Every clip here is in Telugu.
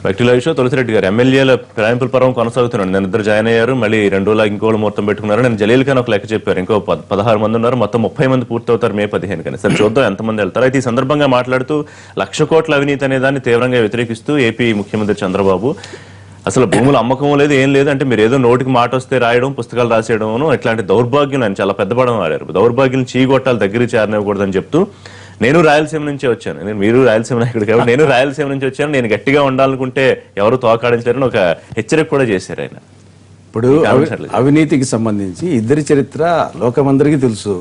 వ్యక్తుల విషయం తులసిరెడ్డి గారు ఎమ్మెల్యేల ఫిరాయింపుల పర్వం కొనసాగుతున్నాడు. నేను ఇద్దరు జాయిన్ అయ్యారు, మళ్ళీ 2 రోజులు ఇంకోళ్ళు ముహూర్తం పెట్టుకున్నారు. నేను జలీల్ ఖాన్ ఒక లెక్క చెప్పారు, ఇంకో 16 మంది ఉన్నారు, మొత్తం 30 మంది పూర్తవుతారు మే 15 కానీ. సరే చూద్దాం ఎంతమంది వెళ్తారు. అయితే ఈ సందర్భంగా మాట్లాడుతూ 1,00,000 కోట్ల అవినీతి అనే దాన్ని తీవ్రంగా వ్యతిరేకిస్తూ ఏపీ ముఖ్యమంత్రి చంద్రబాబు అసలు భూముల అమ్మకం లేదు, ఏం లేదు అంటే మీరు ఏదో నోటికి మాట వస్తే రాయడం, పుస్తకాలు రాసేయడం, ఇట్లాంటి దౌర్భాగ్యం ఆయన చాలా పెద్ద పదం వాడారు. దౌర్భాగ్యం చీగొట్టాలి, దగ్గరికి చేరనివ్వకూడదని చెప్తూ నేను రాయలసీమ నుంచి వచ్చాను, మీరు రాయలసీమ నాయకుడు కాబట్టి నేను రాయలసీమ నుంచి వచ్చాను, నేను గట్టిగా ఉండాలనుకుంటే ఎవరు తోకాడించారని ఒక హెచ్చరిక కూడా చేశారు ఆయన. ఇప్పుడు అవినీతికి సంబంధించి ఇద్దరి చరిత్ర లోకమందరికీ తెలుసు.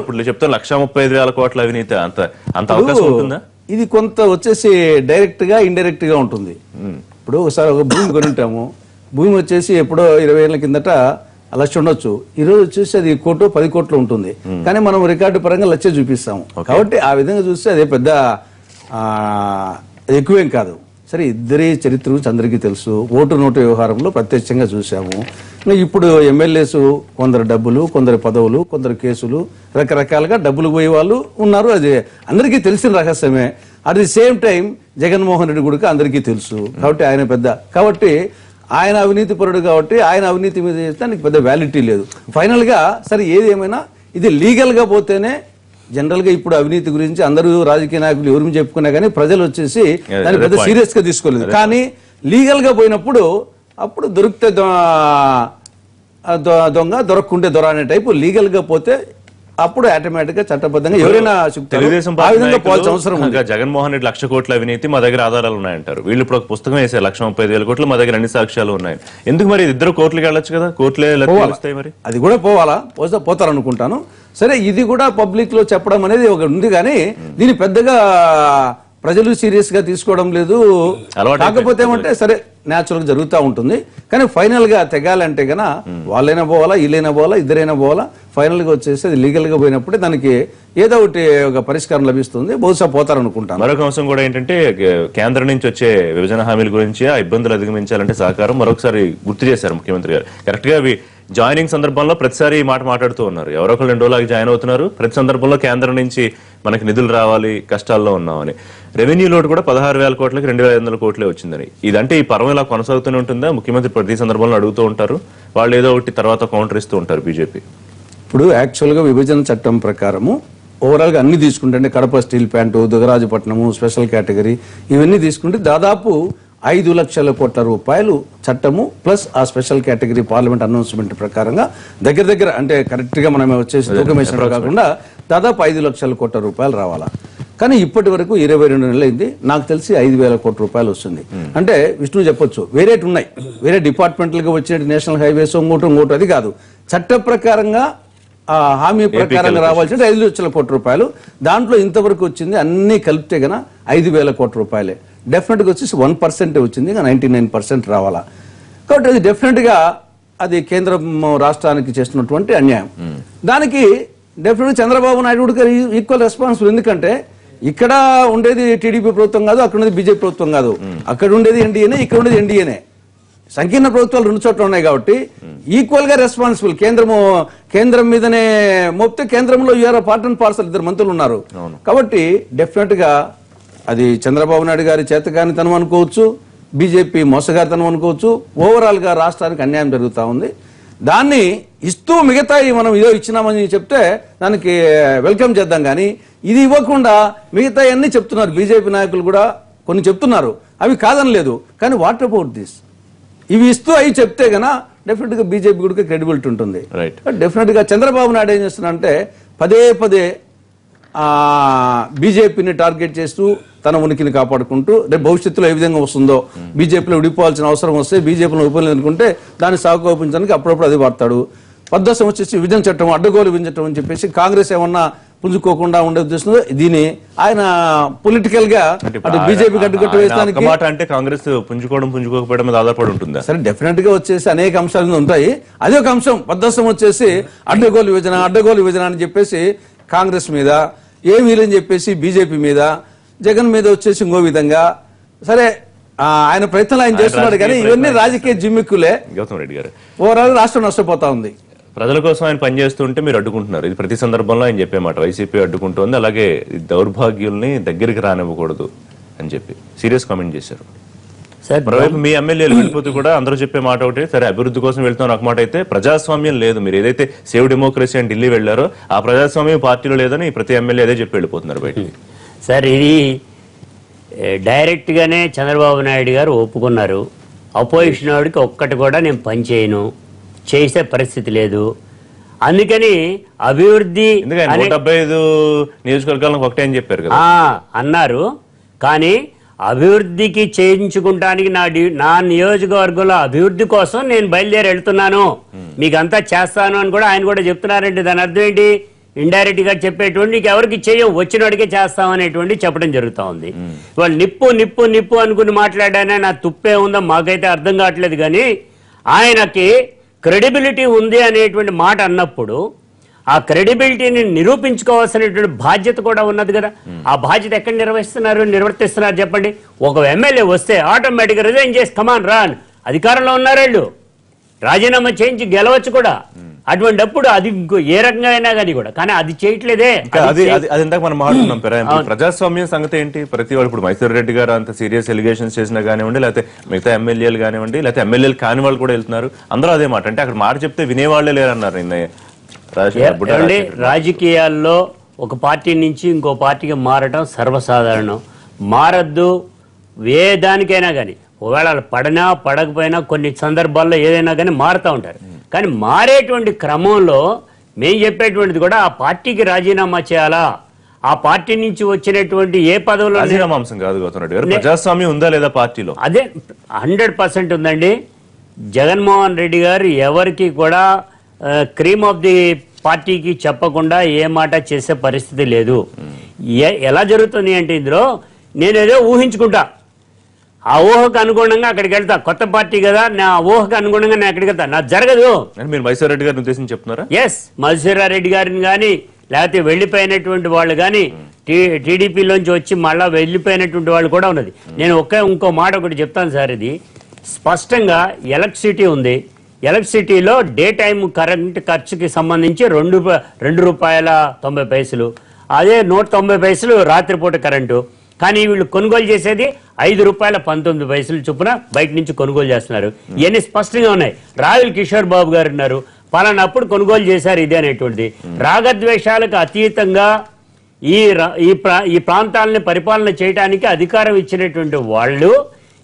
ఇప్పుడు చెప్తాను 1,35,000 కోట్ల అవినీతి, అంత అవకాశం ఉంటుందా? ఇది కొంత వచ్చేసి డైరెక్ట్ గా ఇండైరెక్ట్ గా ఉంటుంది. ఇప్పుడు ఒకసారి ఒక భూమి కొనుంటాము, భూమి వచ్చేసి ఎప్పుడో 20 ఏళ్ల కిందట 1,00,000 ఉండొచ్చు, ఈరోజు వచ్చేసి అది 1 కోటి 10 కోట్లు ఉంటుంది. కానీ మనం రికార్డు పరంగా 1,00,000 చూపిస్తాము. కాబట్టి ఆ విధంగా చూస్తే అదే పెద్ద ఎక్కువేం కాదు. సరే, ఇద్దరి చరిత్ర అందరికీ తెలుసు. ఓటు నోటు వ్యవహారంలో ప్రత్యక్షంగా చూసాము. ఇప్పుడు ఎమ్మెల్యేస్ కొందరు డబ్బులు, కొందరు పదవులు, కొందరు కేసులు, రకరకాలుగా డబ్బులు పోయే వాళ్ళు ఉన్నారు. అది అందరికీ తెలిసిన రహస్యమే. At the same time Jaganmohan Reddy కూడా అందరికీ తెలుసు. కాబట్టి ఆయన కాబట్టి ఆయన అవినీతి పరుడు, కాబట్టి ఆయన అవినీతి మీద చేస్తే దానికి పెద్ద వ్యాలిటీ లేదు. ఫైనల్ గా సరే ఏది ఏమైనా ఇది లీగల్ గా పోతేనే. జనరల్ గా ఇప్పుడు అవినీతి గురించి అందరూ రాజకీయ నాయకులు ఎవరు చెప్పుకున్నా కానీ ప్రజలు వచ్చేసి దాన్ని పెద్ద సీరియస్ గా తీసుకోలేదు. కానీ లీగల్ గా పోయినప్పుడు అప్పుడు దొరికితే దొంగ, దొరక్కుంటే దొర అనే టైపు లీగల్ గా పోతే అప్పుడు ఆటోమేటిక్ గా చట్టబద్ధంగా ఎవరైనా తెలుగుదేశం అవసరం. జగన్మోహన్ రెడ్డి 1,00,000 కోట్ల అవినీతి మా దగ్గర ఆధారాలు ఉన్నాయంటారు. వీళ్ళు ఇప్పుడు ఒక పుస్తకం వేసారు 1,35,000 కోట్లు, మా దగ్గర అన్ని సాక్ష్యాలు ఉన్నాయి. ఎందుకు మరి ఇద్దరు కోర్టులకు వెళ్ళొచ్చు కదా? కోర్టులే వస్తాయి, మరి అది కూడా పోవాలా? పోతారనుకుంటాను. సరే, ఇది కూడా పబ్లిక్ లో చెప్పడం అనేది ఒక ఉంది, కానీ దీన్ని పెద్దగా ప్రజలు సీరియస్ గా తీసుకోవడం లేదు. కాకపోతే ఏమంటే సరే న్యాచురల్ గా జరుగుతూ ఉంటుంది. కానీ ఫైనల్ గా తెగాలంటే గన వాళ్ళైనా పోవాలా, వీళ్ళైనా పోవాలా, ఇద్దరైనా పోవాలా. ఫైనల్ గా వచ్చేసి అది లీగల్ గా పోయినప్పుడే దానికి ఏదో ఒకటి ఒక పరిష్కారం లభిస్తుంది. బహుశా పోతారనుకుంటాను. మరొక అంశం కూడా ఏంటంటే కేంద్రం నుంచి వచ్చే విభజన హామీల గురించి ఆ ఇబ్బందులు అధిగమించాలంటే సహకారం మరొకసారి గుర్తు చేశారు ముఖ్యమంత్రి గారు. కరెక్ట్ గా జాయినింగ్ సందర్భంలో ప్రతిసారి ఈ మాట మాట్లాడుతూ ఉన్నారు. ఎవరో ఒకళ్ళు 2 రోజులకి జాయిన్ అవుతున్నారు. ప్రతి సందర్భంలో కేంద్రం నుంచి మనకి నిధులు రావాలి, కష్టాల్లో ఉన్నామని. రెవెన్యూ లోటు కూడా 16,000 కోట్లకి 2,500 కోట్లే వచ్చిందని. ఇదంటే ఈ పర్వం ఇలా కొనసాగుతూనే ఉంటుందా? ముఖ్యమంత్రి ప్రతి సందర్భంలో అడుగుతూ ఉంటారు, వాళ్ళు ఏదో ఒకటి తర్వాత కౌంటర్ ఇస్తూ ఉంటారు బీజేపీ. ఇప్పుడు యాక్చువల్ గా విభజన చట్టం ప్రకారము ఓవరాల్ గా అన్ని తీసుకుంటే Kadapa steel plant, Dugarajapatnam, special category ఇవన్నీ తీసుకుంటే దాదాపు 5,00,000 కోట్ల రూపాయలు చట్టము ప్లస్ ఆ స్పెషల్ కేటగిరీ పార్లమెంట్ అనౌన్స్మెంట్ ప్రకారంగా దగ్గర అంటే కరెక్ట్ గా మనం వచ్చేసి డొక్యుమెంటేషన్ కాకుండా దాదాపు 5,00,000 కోట్ల రూపాయలు రావాలా. కానీ ఇప్పటి వరకు 22 నెలలు అయింది. నాకు తెలిసి 5,000 కోట్ల రూపాయలు వస్తుంది. అంటే విష్ణు చెప్పొచ్చు వేరేటి ఉన్నాయి, వేరే డిపార్ట్మెంట్లుగా వచ్చే నేషనల్ హైవేస్ ఇంకోటి అది కాదు. చట్ట ప్రకారంగా హామీ ప్రకారంగా రావాల్సిన 5,00,000 కోట్ల రూపాయలు. దాంట్లో ఇంతవరకు వచ్చింది అన్ని కలిపితే గన 5,000 కోట్ల రూపాయలే. డెఫినెట్ గా వచ్చేసి 1% వచ్చింది, 99% రావాలా. కాబట్టి అది డెఫినెట్ గా అది కేంద్రం రాష్ట్రానికి చేస్తున్నటువంటి అన్యాయం. దానికి డెఫినెట్ గా చంద్రబాబు నాయుడు గారు ఈక్వల్ రెస్పాన్సిబుల్. ఎందుకంటే ఇక్కడ ఉండేది టీడీపీ ప్రభుత్వం కాదు, అక్కడ ఉండేది బీజేపీ ప్రభుత్వం కాదు. అక్కడ ఉండేది ఎన్డీఏనే, ఇక్కడ ఉండేది ఎన్డీఏనే. సంకీర్ణ ప్రభుత్వాలు 2 చోట్ల ఉన్నాయి కాబట్టి ఈక్వల్ గా రెస్పాన్సిబుల్. కేంద్రం మీదనే మోపితే కేంద్రంలో యూఆర్ పార్ట్ అండ్ పార్సల్ 2 మంత్రులు ఉన్నారు. కాబట్టి డెఫినెట్ గా అది చంద్రబాబు నాయుడు గారి చేతగానితనం అనుకోవచ్చు, బీజేపీ మోసగారితనం అనుకోవచ్చు. ఓవరాల్ గా రాష్ట్రానికి అన్యాయం జరుగుతూ ఉంది. దాన్ని ఇస్తూ మిగతా మనం ఇదో ఇచ్చినామని చెప్తే దానికి వెల్కమ్ చేద్దాం. కానీ ఇది ఇవ్వకుండా మిగతా అన్ని చెప్తున్నారు. బీజేపీ నాయకులు కూడా కొన్ని చెప్తున్నారు, అవి కాదనలేదు. కానీ వాట్ అబౌట్ దిస్? ఇవి ఇస్తూ అవి చెప్తే గన డెఫినెట్ గా బీజేపీ కూడా క్రెడిబిలిటీ ఉంటుంది. డెఫినెట్ గా చంద్రబాబు నాయుడు ఏం చేస్తున్నారంటే పదే బీజేపీని టార్గెట్ చేస్తూ తన ఉనికిని కాపాడుకుంటూ రేపు భవిష్యత్తులో ఏ విధంగా వస్తుందో, బీజేపీలో విడిపోవాల్సిన అవసరం వస్తే బీజేపీలో ఉపయోగించుకుంటే దాన్ని సాగుకోపించడానికి అప్పుడప్పుడు అది వాడతాడు. 10 వచ్చేసి విభజన చట్టం, అడ్డగోలు విభజన చట్టం అని చెప్పేసి కాంగ్రెస్ ఏమన్నా పుంజుకోకుండా ఉండే ఉద్దేశంలో దీన్ని ఆయన పొలిటికల్ గా అటు బీజేపీ అడ్డుకట్టు వేయడానికి. అంటే కాంగ్రెస్ పుంజుకోకపోవడం మీద ఆధారపడి ఉంటుందా? సరే, డెఫినెట్ గా వచ్చేసి అనేక అంశాలు ఉంటాయి. అదే ఒక అంశం 10 వచ్చేసి అడ్డగోలు విభజన అని చెప్పేసి కాంగ్రెస్ మీద, ఏమీ లేని చెప్పేసి బీజేపీ మీద, జగన్ మీద వచ్చేసి ఇంకో విధంగా. సరే, ఆయన ప్రయత్నాలు ఆయన చేస్తున్నాడు, కానీ ఇవన్నీ రాజకీయ జిమ్మిక్కులే. గౌతమ్ రెడ్డి గారు, ఓవరాల్ రాష్ట్రం నష్టపోతా ఉంది. ప్రజల కోసం ఆయన పనిచేస్తుంటే మీరు అడ్డుకుంటున్నారు. ఇది ప్రతి సందర్భంలో ఆయన చెప్పే మాట. వైసీపీ అడ్డుకుంటోంది, అలాగే దౌర్భాగ్యుల్ని దగ్గరికి రానివ్వకూడదు. అని చెప్పి సీరియస్ కామెంట్ చేశారు. సార్ మరోవైపు మీ ఎమ్మెల్యేలు వెళ్ళిపోతూ కూడా అందరూ చెప్పే మాట ఒకటి, సరే అభివృద్ధి కోసం వెళ్తాం ఒక మాట అయితే ప్రజాస్వామ్యం లేదు. మీరు ఏదైతే సేవ్ డెమోక్రసీ అని ఢిల్లీ వెళ్లారో ఆ ప్రజాస్వామ్యం పార్టీలో లేదని ప్రతి ఎమ్మెల్యే అదే చెప్పి వెళ్ళిపోతున్నారు బయటికి. సార్ ఇది డైరెక్ట్గానే చంద్రబాబు నాయుడు గారు ఒప్పుకున్నారు. అపోజిషన్ వాడికి ఒక్కటి కూడా నేను పని చేయను, చేసే పరిస్థితి లేదు. అందుకని అభివృద్ధి 175 నియోజకవర్గాలకు ఒకటే అని చెప్పారు కదా అన్నారు. కానీ అభివృద్ధికి చేయించుకుంటానికి నా నియోజకవర్గంలో అభివృద్ధి కోసం నేను బయలుదేరి వెళ్తున్నాను, మీకంతా చేస్తాను అని కూడా ఆయన కూడా చెప్తున్నారంటే దాని అర్థం ఏంటి? ఇండైరెక్ట్ గా చెప్పేటువంటి నీకు ఎవరికి చేయం, వచ్చినోడికే చేస్తామనేటువంటి చెప్పడం జరుగుతూ ఉంది. వాళ్ళు నిప్పు నిప్పు నిప్పు అనుకుని మాట్లాడానే నా తుప్పే ఉందో మాకైతే అర్థం కావట్లేదు. కానీ ఆయనకి క్రెడిబిలిటీ ఉంది అనేటువంటి మాట అన్నప్పుడు ఆ క్రెడిబిలిటీని నిరూపించుకోవాల్సినటువంటి బాధ్యత కూడా ఉన్నది కదా. ఆ బాధ్యత ఎక్కడ నిర్వర్తిస్తున్నారు చెప్పండి. ఒక ఎమ్మెల్యే వస్తే ఆటోమేటిక్గా రిజైన్ చేసి కమాన్ రాన్, అధికారంలో ఉన్నారు వాళ్ళు, రాజీనామా చేయించి గెలవచ్చు కూడా. అటువంటిప్పుడు అది ఏ రకంగా అయినా కానీ కూడా, కానీ అది చేయట్లేదే. అది ఇందాక మనం మాట్లాడుతున్నాం ప్రజాస్వామ్యం సంగతి ఏంటి. ప్రతి వాళ్ళు ఇప్పుడు మైసూర్ రెడ్డి గారు అంత సీరియస్ ఎలిగేషన్స్ చేసినా కానివ్వండి, లేకపోతే మిగతా ఎమ్మెల్యేలు కానివ్వండి, లేకపోతే ఎమ్మెల్యేలు కాని వాళ్ళు కూడా వెళ్తున్నారు. అందరూ అదే మాట, అంటే అక్కడ మాట చెప్తే వినేవాళ్లే లేరన్నారు. రాజకీయాల్లో ఒక పార్టీ నుంచి ఇంకో పార్టీకి మారటం సర్వసాధారణం. మారద్దు ఏ దానికైనా కానీ, ఒకవేళ పడినా పడకపోయినా కొన్ని సందర్భాల్లో ఏదైనా కానీ మారుతూ ఉంటారు. కానీ మారేటువంటి క్రమంలో మేము చెప్పేటువంటిది కూడా ఆ పార్టీకి రాజీనామా చేయాలా, ఆ పార్టీ నుంచి వచ్చినటువంటి ఏ పదవులు అంశం కాదు గౌతమ్ రెడ్డి గారు, ప్రజాస్వామ్యం ఉందా లేదా పార్టీలో? అదే 100% ఉందండి. జగన్మోహన్ రెడ్డి గారు ఎవరికి కూడా క్రీమ్ ఆఫ్ ది పార్టీకి చెప్పకుండా ఏ మాట చేసే పరిస్థితి లేదు. ఎలా జరుగుతుంది అంటే ఇందులో నేనేదో ఊహించుకుంటా, ఆ ఊహకు అనుగుణంగా అక్కడికి వెళ్తా. కొత్త పార్టీ కదా, నా ఊహకు అనుగుణంగా నేను అక్కడికి వెళ్తా. నాకు జరగదు. మీరు మైసూర్ రెడ్డి గారిని ఉద్దేశించి చెప్తున్నారా? ఎస్, మైసూరారెడ్డి గారిని కానీ లేకపోతే వెళ్ళిపోయినటువంటి వాళ్ళు కానీ టీడీపీలోంచి వచ్చి మళ్ళా వెళ్ళిపోయినటువంటి వాళ్ళు కూడా ఉన్నది. నేను ఇంకో మాట ఒకటి చెప్తాను సార్. ఇది స్పష్టంగా ఎలక్ట్రిసిటీ ఉంది. ఎలక్ట్రిసిటీలో డే టైం కరెంట్ ఖర్చుకి సంబంధించి ₹2.90, అదే ₹190 రాత్రిపూట కరెంటు. కానీ వీళ్ళు కొనుగోలు చేసేది ₹5.19 చొప్పున బయట నుంచి కొనుగోలు చేస్తున్నారు. ఇవన్నీ స్పష్టంగా ఉన్నాయి. రాయల్ కిషోర్ బాబు గారు ఉన్నారు, పలానప్పుడు కొనుగోలు చేశారు ఇది అనేటువంటిది. రాగద్వేషాలకు అతీతంగా ఈ ప్రాంతాలని పరిపాలన చేయడానికి అధికారం ఇచ్చినటువంటి వాళ్ళు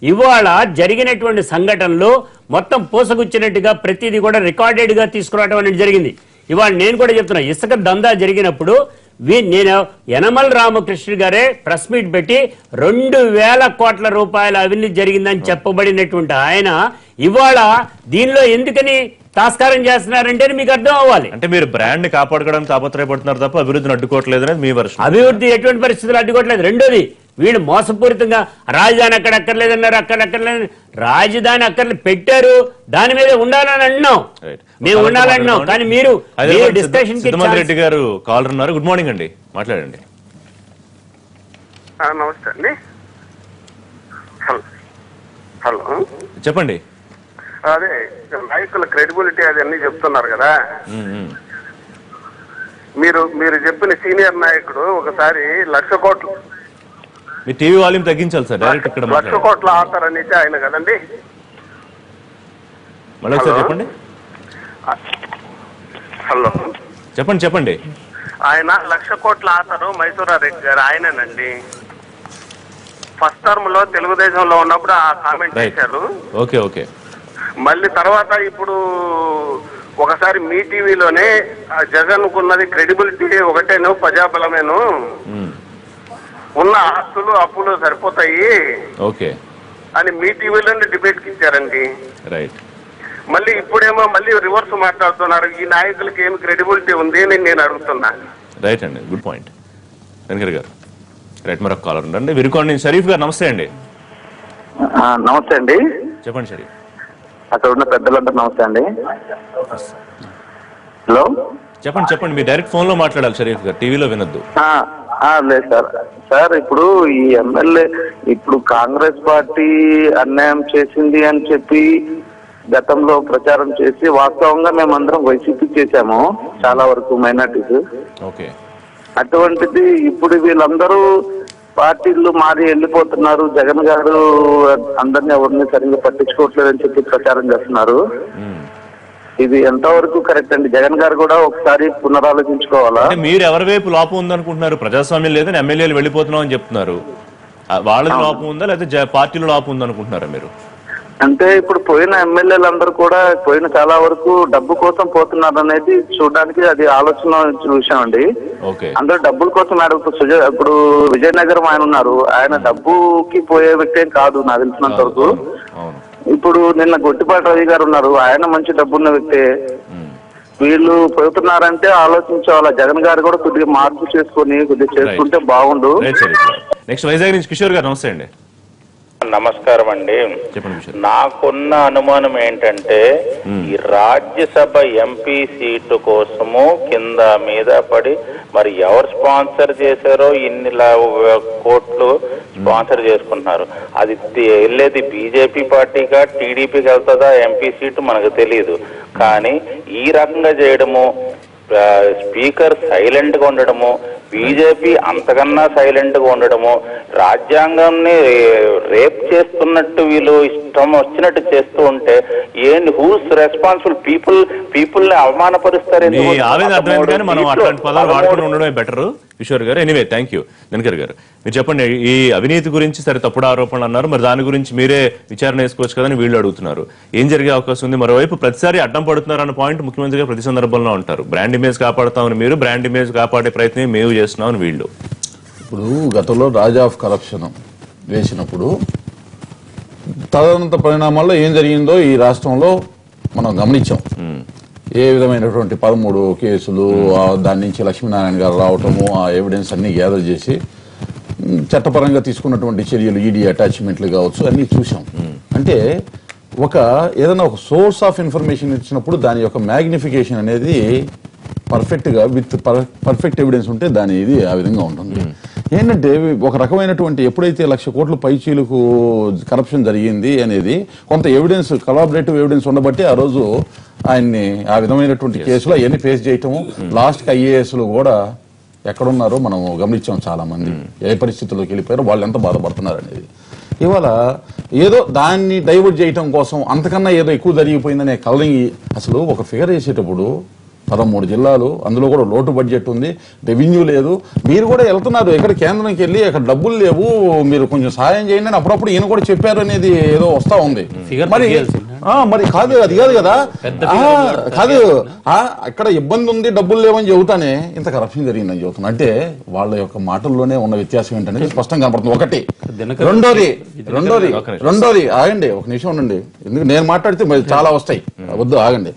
ఇవాళ జరిగినటువంటి సంఘటనలు మొత్తం పూసగుచ్చినట్టుగా ప్రతిదీ కూడా రికార్డెడ్గా తీసుకురావడం అనేది జరిగింది. ఇవాళ నేను కూడా చెప్తున్నా, ఇసుక దందా జరిగినప్పుడు నేను యనమల రామకృష్ణ గారే ప్రెస్ మీట్ పెట్టి 2,000 కోట్ల రూపాయల అవినీతి జరిగిందని చెప్పబడినటువంటి ఆయన ఇవాళ దీనిలో ఎందుకని తాస్కారం చేస్తున్నారంటే మీకు అర్థం అవ్వాలి. అంటే మీరు బ్రాండ్ ని కాపాడుకోవడానికి తాపత్రయపడుతున్నారు తప్ప అభివృద్ధిని అడ్డుకోవట్లేదు అనేది మీ వర్షం. అభివృద్ధి ఎటువంటి పరిస్థితులు అడ్డుకోవట్లేదు. రెండోది, వీళ్ళు మోసపూరితంగా రాజధాని అక్కడక్కర్లేదన్నారు, అక్కడక్కర్లేదు. రాజధాని అక్కర్లేదు పెట్టారు, దాని మీద ఉండాలని అంటున్నాం, మేము ఉండాలంటున్నాం. కానీ మీరు డిస్కషన్ రెడ్డి గారు కాలర్ ఉన్నారు. గుడ్ మార్నింగ్ అండి, మాట్లాడండి. నమస్తే అండి. హలో, చెప్పండి. అదే నాయకుల క్రెడిబిలిటీ అది అన్ని చెప్తున్నారు కదా. మీరు చెప్పిన సీనియర్ నాయకుడు ఒకసారి 1,00,000 కోట్లు, మీ టీవీ వాల్యూమ్ తగ్గించాలి సార్, డైరెక్ట్ ఇక్కడ 1,00,000 కోట్ల ఆథర్ అనేది ఆయన కదండి. మళ్ళీ ఒకసారి చెప్పండి. హలో, చెప్పండి. ఆయన 1,00,000 కోట్ల ఆథరు మైసూరారెడ్డి గారు ఆయనేనండి. ఫస్ట్ టర్మ్ లో తెలుగుదేశంలో ఉన్నప్పుడు ఆ కామెంట్ చేశారు. ఓకే. మళ్ళీ తర్వాత ఇప్పుడు ఒకసారి మీ టీవీలోనే జగన్ కున్నది క్రెడిబిలిటీ ఒకటేను, ప్రజాబలమేను, ఉన్న ఆస్తులు అప్పులు సరిపోతాయి అని మీ టీవీలోనే డిబేట్ కి ఇచ్చారండి. మళ్ళీ ఇప్పుడేమో మళ్ళీ రివర్స్ మాట్లాడుతున్నారు. ఈ నాయకులకి ఏమి క్రెడిబిలిటీ ఉంది అని నేను అడుగుతున్నా. రైట్ అండి, గుడ్ పాయింట్ వెంకయ్య గారు. రైట్, మరొక కాలర్ ఉండండి. విరుకోండి. షరీఫ్ గారు నమస్తే అండి. నమస్తే అండి. చెప్పండి షరీఫ్. అక్కడ ఉన్న పెద్దలందరూ నమస్తే అండి. హలో, చెప్పండి. మీరు డైరెక్ట్ ఫోన్ లో మాట్లాడాలి షరీఫ్ గారు, టీవీలో వినొద్దు. లేదు సార్, ఇప్పుడు ఈ ఎమ్మెల్యే ఇప్పుడు కాంగ్రెస్ పార్టీ అన్యాయం చేసింది అని చెప్పి గతంలో ప్రచారం చేసి వాస్తవంగా మేమందరం వైసీపీ చేశాము, చాలా వరకు మైనార్టీస్. ఓకే. అటువంటిది ఇప్పుడు వీళ్ళందరూ పార్టీలు మారి వెళ్ళిపోతున్నారు, జగన్ గారు అందరినీ ఎవరిని సరిగ్గా పట్టించుకోవట్లేదని చెప్పి ప్రచారం చేస్తున్నారు. ఇది ఎంతవరకు కరెక్ట్ అండి? జగన్ గారు కూడా ఒకసారి పునరాలోచించుకోవాలా? మీరు ఎవరి వైపు లోపం ఉందనుకుంటున్నారు? ప్రజాస్వామ్యం లేదని ఎమ్మెల్యేలు వెళ్ళిపోతున్నాం అని చెప్తున్నారు. వాళ్ళది లోపం ఉందా లేదా పార్టీలో లోపం ఉందనుకుంటున్నారా మీరు? అంటే ఇప్పుడు పోయిన ఎమ్మెల్యేలందరూ కూడా పోయిన చాలా వరకు డబ్బు కోసం పోతున్నారు అనేది చూడడానికి అది ఆలోచన విషయం అండి. అందరూ డబ్బుల కోసం ఇప్పుడు విజయనగరం ఆయన ఉన్నారు, ఆయన డబ్బుకి పోయే వ్యక్తి ఏం కాదు నాకు తెలిసినంత వరకు. ఇప్పుడు నిన్న గొట్టిపాటి రవి గారు ఉన్నారు, ఆయన మంచి డబ్బున్న వ్యక్తే. వీళ్ళు పోతున్నారంటే ఆలోచించాలా, జగన్ గారు కూడా కొద్దిగా మార్పు చేసుకుని కొద్దిగా చేసుకుంటే బాగుండు. నెక్స్ట్ వైజాగ్ నుంచి కిషోర్ గారు, నమస్తే అండి. నమస్కారం అండి. నాకున్న అనుమానం ఏంటంటే ఈ రాజ్యసభ ఎంపీ సీటు కోసము కింద మీద పడి మరి ఎవరు స్పాన్సర్ చేశారో ఇన్ని కోట్లు స్పాన్సర్ చేసుకుంటున్నారు. అది వెళ్ళేది బీజేపీ పార్టీగా టీడీపీకి వెళ్తుందా ఎంపీ సీటు మనకు తెలియదు. కానీ ఈ రకంగా చేయడము, స్పీకర్ సైలెంట్ గా ఉండడము, బీజేపీ అంతకన్నా సైలెంట్ గా ఉండడము, రాజ్యాంగాన్ని రేప్ చేస్తున్నట్టు వీళ్ళు ఇష్టం వచ్చినట్టు చేస్తూ ఉంటే ఏంటి? Who's responsible? పీపుల్ ని అవమానపరుస్తారు. ఉండడమే బెటర్ కిషోర్ గారు. Anyway, thank you. దినకర్ గారు, మీరు చెప్పండి, ఈ అవినీతి గురించి సరే తప్పుడు ఆరోపణలు అన్నారు, మరి దాని గురించి మీరే విచారణ వేసుకోవచ్చు కదని వీళ్ళు అడుగుతున్నారు. ఏం జరిగే అవకాశం ఉంది? మరోవైపు ప్రతిసారి అడ్డం పడుతున్నారు అన్న పాయింట్ ముఖ్యమంత్రిగా ప్రతి సందర్భంలో ఉంటారు. బ్రాండ్ ఇమేజ్ కాపాడుతామని మీరు, బ్రాండ్ ఇమేజ్ కాపాడే ప్రయత్నం మేము చేస్తున్నామని వీళ్ళు. ఇప్పుడు గతంలో రాజ్ ఆఫ్ కరప్షన్ వేసినప్పుడు తదనంత పరిణామాల్లో ఏం జరిగిందో ఈ రాష్ట్రంలో మనం గమనించాం. ఏ విధమైనటువంటి 13 కేసులు, దాని నుంచి లక్ష్మీనారాయణ గారు రావటము, ఆ ఎవిడెన్స్ అన్ని గ్యాదర్ చేసి చట్టపరంగా తీసుకున్నటువంటి చర్యలు, ఈడీ అటాచ్మెంట్లు కావచ్చు, అన్ని చూసాం. అంటే ఏదైనా ఒక సోర్స్ ఆఫ్ ఇన్ఫర్మేషన్ ఇచ్చినప్పుడు దాని యొక్క మ్యాగ్నిఫికేషన్ అనేది పర్ఫెక్ట్గా విత్ పర్ఫెక్ట్ ఎవిడెన్స్ ఉంటే దాని ఇది ఆ విధంగా ఉంటుంది. ఏంటంటే ఒక రకమైనటువంటి ఎప్పుడైతే 1,00,000 కోట్ల పైచీలకు కరప్షన్ జరిగింది అనేది కొంత ఎవిడెన్స్, కొలాబరేటివ్ ఎవిడెన్స్ ఉండబట్టి ఆ రోజు ఆయన్ని ఆ విధమైనటువంటి కేసులు అవన్నీ ఫేస్ చేయటము, లాస్ట్కి ఐఏఎస్లు కూడా ఎక్కడున్నారో మనం గమనించాం. చాలా మంది ఏ పరిస్థితుల్లోకి వెళ్ళిపోయారో, వాళ్ళు ఎంత బాధపడుతున్నారు అనేది. ఇవాళ ఏదో దాన్ని డైవర్ట్ చేయటం కోసం అంతకన్నా ఏదో ఎక్కువ జరిగిపోయిందనే కలరింగ్. అసలు ఒక ఫిగర్ వేసేటప్పుడు 13 జిల్లాలు, అందులో కూడా లోటు బడ్జెట్ ఉంది, రెవెన్యూ లేదు. మీరు కూడా వెళ్తున్నారు ఎక్కడ కేంద్రంకి వెళ్ళి అక్కడ డబ్బులు లేవు, మీరు కొంచెం సాయం చేయండి అని అప్పుడప్పుడు ఈయన కూడా చెప్పారు అనేది ఏదో వస్తా ఉంది. మరి కాదు, అది కాదు కదా, కాదు అక్కడ ఇబ్బంది ఉంది, డబ్బులు లేవని చెబుతానే ఇంత కరప్షన్ జరిగిందని చెబుతున్నా. అంటే వాళ్ళ యొక్క మాటల్లోనే ఉన్న వ్యత్యాసం ఏంటనేది స్పష్టంగా కనపడుతుంది. ఒకటి. రెండోది ఆగండి, ఒక నిమిషం ఉండండి, ఎందుకు నేను మాట్లాడితే చాలా వస్తాయి, వద్దు ఆగండి.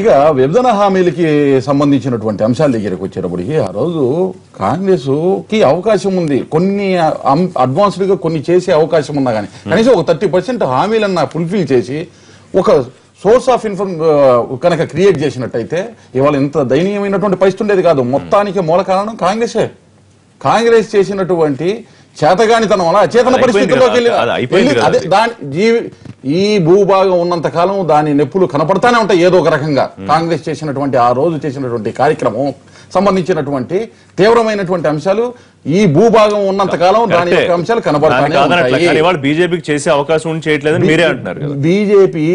ఇక విభజన హామీలకి సంబంధించినటువంటి అంశాల దగ్గరకు వచ్చేటప్పటికి ఆ రోజు కాంగ్రెస్ కి అవకాశం ఉంది, కొన్ని అడ్వాన్స్డ్ గా కొన్ని చేసే అవకాశం ఉన్నా కానీ కనీసం ఒక 30% హామీలన్నా ఫుల్ఫిల్ చేసి ఒక సోర్స్ ఆఫ్ కనుక క్రియేట్ చేసినట్టయితే ఇవాళ ఇంత దయనీయమైనటువంటి పరిస్థితి ఉండేది కాదు. మొత్తానికి మూల కారణం కాంగ్రెసే. కాంగ్రెస్ చేసినటువంటి చేతగానితనం వల్ల అచేతన పరిస్థితుల్లోకి వెళ్ళి ఈ భూభాగం ఉన్నంత కాలం దాని నొప్పులు కనపడతానే ఉంటాయి ఏదో ఒక రకంగా. కాంగ్రెస్ చేసినటువంటి ఆ రోజు చేసినటువంటి కార్యక్రమం సంబంధించినటువంటి తీవ్రమైనటువంటి అంశాలు ఈ భూభాగం ఉన్నంత కాలం దాని యొక్క అంశాలు కనబడతాయి. బీజేపీకి చేసే అవకాశం చేయట్లేదని మీరే అంటున్నారు. బీజేపీ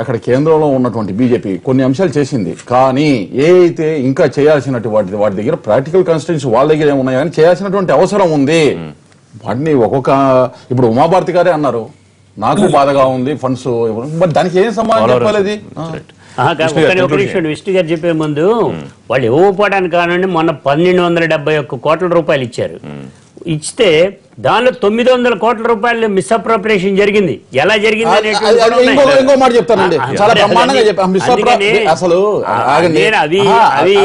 అక్కడ కేంద్రంలో ఉన్నటువంటి బీజేపీ కొన్ని అంశాలు చేసింది, కానీ ఏ అయితే ఇంకా చేయాల్సినటువంటి వాటి దగ్గర ప్రాక్టికల్ కాన్స్టిట్యూన్సీ వాళ్ళ దగ్గర ఏమున్నాయి కానీ చేయాల్సినటువంటి అవసరం ఉంది. వాటిని ఒక్కొక్క ఇప్పుడు ఉమాభారతి గారే అన్నారు, నాకు బాధగా ఉంది ఫండ్స్, మరి దానికి ఏం సమాధానం చెప్పాలి? విష్ణు గారు చెప్పే ముందు వాళ్ళు ఇవ్వకపోవడానికి కారణం మొన్న 1271 కోట్ల రూపాయలు ఇచ్చారు. ఇస్తే దానిలో 900 కోట్ల రూపాయలు మిస్అప్రోప్రియేషన్ జరిగింది. ఎలా జరిగింది ఇంకో మాట చెప్తానండి, చాలా బ్రహ్మాండంగా చెప్పాను. అసలు అవి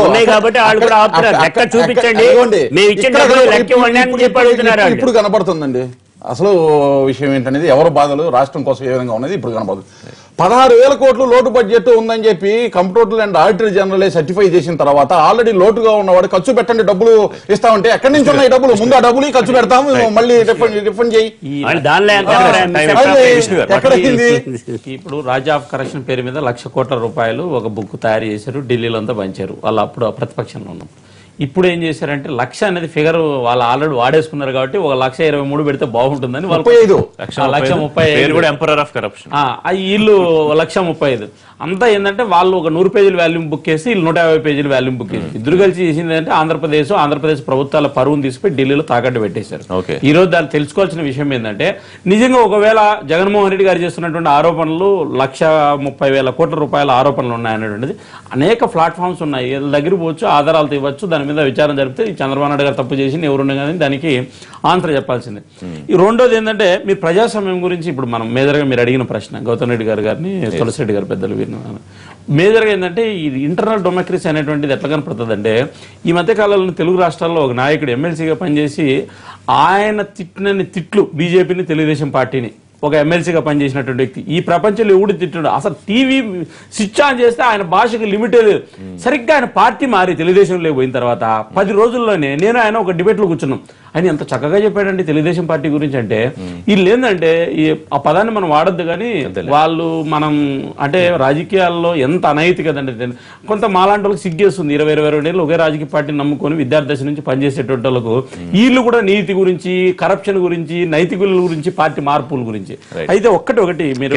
ఉన్నాయి కాబట్టి వాళ్ళు కూడా ఆపుతున్నారు. లెక్క చూపించండి, మేము ఇచ్చిన లెక్క ఇవ్వండి అని చెప్పి అడుగుతున్నారు. ఇప్పుడు కనపడుతుందండి అసలు విషయం ఏంటనేది, ఎవరి బాధలు రాష్ట్రం కోసం ఏ విధంగా ఉన్నది ఇప్పుడు కనపడుతుంది. 16,000 కోట్లు లోటు బడ్జెట్ ఉందని చెప్పి computer and auditor general certify చేసిన తర్వాత ఆల్రెడీ లోటుగా ఉన్నవాడు ఖర్చు పెట్టండి డబ్బులు ఇస్తామంటే ఎక్కడి నుంచి ఉన్నాయి డబ్బులు? ముందు ఆ డబ్బులు ఖర్చు పెడతాము, మళ్ళీ రిఫండ్ చేయి. ఇప్పుడు రాజ్ ఆఫ్ కరప్షన్ పేరు మీద 1,00,000 కోట్ల రూపాయలు ఒక బుక్ తయారు చేశారు, ఢిల్లీలో అంతా పంచారు. వాళ్ళు అప్పుడు ప్రతిపక్షంలో ఉన్నాం. ఇప్పుడు ఏం చేశారంటే 1,00,000 అనేది ఫిగర్ వాళ్ళు ఆల్రెడీ వాడేసుకున్నారు కాబట్టి 1,23,000 పెడితే బాగుంటుందని వాళ్ళు 1,35,000 కూడా ఎంపరర్ ఆఫ్ కరప్షన్. వీళ్ళు 1,35,000 అంతా ఏంటంటే వాళ్ళు ఒక 100 పేజీల వాల్యూమ్ బుక్ చేసి వీళ్ళు 150 పేజీల వాల్యూమ్ బుక్ చేసి ఇద్దరు కలిసి చేసింది అంటే ఆంధ్రప్రదేశ్ ప్రభుత్వాల పరువును తీసుకుని ఢిల్లీలో తాకట్టు పెట్టేశారు. ఈ రోజు దాన్ని తెలుసుకోవాల్సిన విషయం ఏంటంటే నిజంగా ఒకవేళ జగన్మోహన్ రెడ్డి గారు చేస్తున్నటువంటి ఆరోపణలు 1,30,000 కోట్ల రూపాయల ఆరోపణలు ఉన్నాయనేటువంటిది అనేక ప్లాట్ఫామ్స్ ఉన్నాయి. దగ్గర పోవచ్చు, ఆధారాలు ఇవ్వచ్చు, దాని మీద విచారణ జరిపితే ఈ చంద్రబాబు నాయుడు గారు తప్పు చేసి ఎవరున్నా కానీ దానికి ఆన్సర్ చెప్పాల్సిందే. ఈ రెండోది ఏంటంటే మీరు ప్రజాస్వామ్యం గురించి ఇప్పుడు మనం మేజర్గా మీరు అడిగిన ప్రశ్న గౌతమ్ రెడ్డి గారిని తులసిరెడ్డి గారు పెద్దలు మేజర్గా ఏంటంటే ఈ ఇంటర్నల్ డెమోక్రసీ అనేటువంటిది ఎట్లా కనపడుతుంది అంటే ఈ మధ్యకాలంలో తెలుగు రాష్ట్రాల్లో ఒక నాయకుడు ఎమ్మెల్సీగా పనిచేసి ఆయన తిట్టినన్ని తిట్లు బీజేపీని తెలుగుదేశం పార్టీని ఒక ఎమ్మెల్సీగా పనిచేసినటువంటి వ్యక్తి ఈ ప్రపంచంలో ఎవడు తిట్టాడు అసలు టీవీ స్విచ్ ఆన్ చేస్తే ఆయన భాషకి లిమిట్ లేదు. సరిగ్గా ఆయన పార్టీ మారి తెలుగుదేశంలో పోయిన తర్వాత 10 రోజుల్లోనే నేను ఆయన ఒక డిబేట్లో కూర్చున్నాం. ఆయన ఎంత చక్కగా చెప్పాడండి తెలుగుదేశం పార్టీ గురించి అంటే వీళ్ళు ఏంటంటే ఆ పదాన్ని మనం వాడద్దు కానీ వాళ్ళు మనం అంటే రాజకీయాల్లో ఎంత అనైతికత అంటే కొంత మాలాంటి వాళ్ళకి సిగ్గేస్తుంది. 20-22 ఏళ్ళు ఒకే రాజకీయ పార్టీని నమ్ముకొని విద్యార్థి దశ నుంచి పనిచేసేటువంటి వాళ్ళకు వీళ్ళు కూడా నీతి గురించి కరప్షన్ గురించి నైతికుల గురించి పార్టీ మార్పుల గురించి అయితే ఒకటి మీరు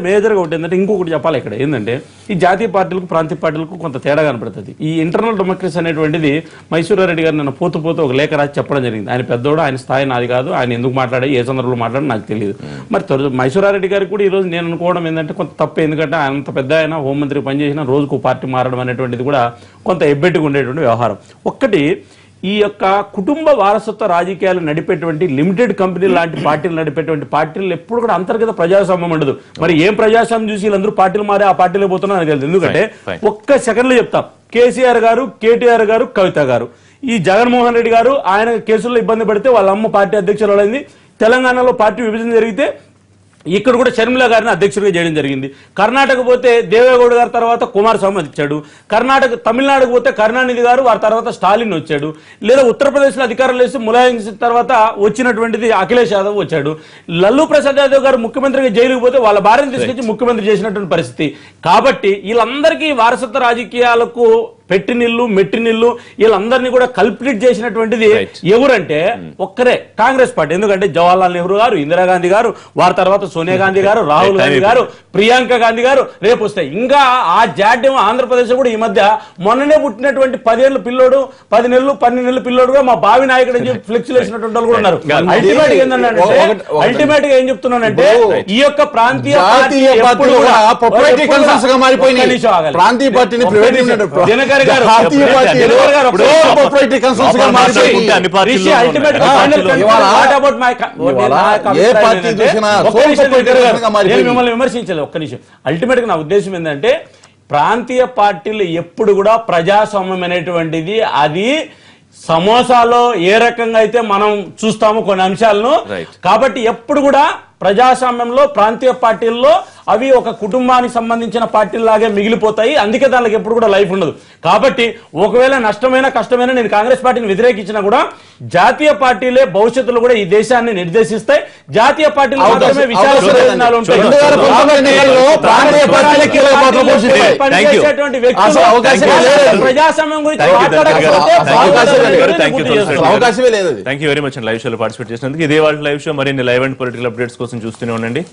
మేజర్ గా ఒకటి ఏంటంటే ఇంకొకటి చెప్పాలి ఇక్కడ ఏంటంటే ఈ జాతీయ పార్టీలకు ప్రాంతీయ పార్టీలకు కొంత తేడా కనపడుతుంది. ఈ ఇంటర్నల్ డెమోక్రసీ అనేటువంటిది మైసూరారెడ్డి గారు నన్ను పోతూ ఒక లేఖ రాసి చెప్పడం జరిగింది. ఆయన పెద్దోడు, ఆయన స్థాయి నాది కాదు, ఆయన ఎందుకు మాట్లాడే ఏ సందర్భంలో మాట్లాడి నాకు తెలియదు. మరి మైసూరారెడ్డి గారికి కూడా ఈ రోజు నేను అనుకోవడం ఏంటంటే కొంత తప్పు. ఎందుకంటే అంత పెద్ద ఆయన హోంమంత్రి పనిచేసిన రోజుకు పార్టీ మారడం అనేటువంటిది కూడా కొంత ఎబ్బెట్టుగా ఉండేటువంటి వ్యవహారం. ఒక్కటి ఈ యొక్క కుటుంబ వారసత్వ రాజకీయాలు నడిపేటువంటి లిమిటెడ్ కంపెనీ లాంటి పార్టీలు నడిపేటువంటి పార్టీలు ఎప్పుడు కూడా అంతర్గత ప్రజాస్వామ్యం ఉండదు. మరి ఏం ప్రజాస్వామ్యం చూసి వీళ్ళందరూ పార్టీలు మారి ఆ పార్టీలో పోతున్నా నాకు తెలియదు. ఎందుకంటే ఒక్క సెకండ్లో చెప్తాం, కేసీఆర్ గారు, కేటీఆర్ గారు, కవిత గారు, ఈ జగన్మోహన్ రెడ్డి గారు ఆయన కేసుల్లో ఇబ్బంది పడితే వాళ్ళ అమ్మ పార్టీ అధ్యక్షులు అయింది. తెలంగాణలో పార్టీ విభజన జరిగితే ఇక్కడ కూడా షర్మిల గారిని అధ్యక్షుడిగా చేయడం జరిగింది. కర్ణాటక పోతే దేవేగౌడ గారి తర్వాత కుమారస్వామి వచ్చాడు. తమిళనాడుకు పోతే కరుణానిధి గారు, వారి తర్వాత స్టాలిన్ వచ్చాడు. లేదా ఉత్తరప్రదేశ్లో అధికారంలో వేసి ములాయం తర్వాత వచ్చినటువంటిది అఖిలేష్ యాదవ్ వచ్చాడు. లల్లూ ప్రసాద్ యాదవ్ గారు ముఖ్యమంత్రిగా జైలుకు పోతే వాళ్ళ భార్యను తీసుకొచ్చి ముఖ్యమంత్రి చేసినటువంటి పరిస్థితి. కాబట్టి వీళ్ళందరికీ వారసత్వ రాజకీయాలకు పెట్టినిల్లు మెట్టినిల్లు వీళ్ళందరినీ కూడా కల్ప్లీట్ చేసినటువంటిది ఎవరంటే ఒక్కరే కాంగ్రెస్ పార్టీ. ఎందుకంటే జవహర్లాల్ నెహ్రూ గారు, ఇందిరాగాంధీ గారు, వారి తర్వాత సోనియా గాంధీ గారు, రాహుల్ గాంధీ గారు, ప్రియాంక గాంధీ గారు రేపు వస్తాయి. ఇంకా ఆ జాడ్యం ఆంధ్రప్రదేశ్ కూడా ఈ మధ్య మొన్ననే పుట్టినటువంటి 10 ఏళ్ళ పిల్లోడు, 10 నెలలు 12 నెలల పిల్లోడు కూడా మా బావి నాయకుడు అని చెప్పి ఫ్లెక్స్ వేసినటువంటి వాళ్ళు కూడా ఉన్నారు. అల్టిమేట్ గా ఏం చెప్తున్నానంటే ఈ యొక్క ప్రాంతీయ మిమ్మల్ని విమర్శించలేదు ఒక్క నిమిషం. అల్టిమేట్ గా నా ఉద్దేశం ఏంటంటే ప్రాంతీయ పార్టీలు ఎప్పుడు కూడా ప్రజాస్వామ్యం అనేటువంటిది అది సమోసాలో ఏ రకంగా అయితే మనం చూస్తామో కొన్ని అంశాలను, కాబట్టి ఎప్పుడు కూడా ప్రజాస్వామ్యంలో ప్రాంతీయ పార్టీల్లో అవి ఒక కుటుంబానికి సంబంధించిన పార్టీలాగే మిగిలిపోతాయి. అందుకే దానికి ఎప్పుడు కూడా లైఫ్ ఉండదు. కాబట్టి ఒకవేళ నష్టమైన కష్టమైన నేను కాంగ్రెస్ పార్టీని వ్యతిరేకించినా కూడా జాతీయ పార్టీలే భవిష్యత్తులో కూడా ఈ దేశాన్ని నిర్దేశిస్తాయి. జాతీయ పార్టీలు మాత్రమే విశాల ప్రయోజనాలు ఉంటాయి. ప్రజాస్వామ్యం గురించి అవకాశమే లేదు. Thank you very much live షోలో పార్టిసిపేట్ చేసినందుకు. ఇదే వాళ్ళ లైవ్ షో. మరిన్ని లైవ్ అండ్ పొలిటికల్ అప్డేట్స్ కోసం చూస్తూనే ఉండండి.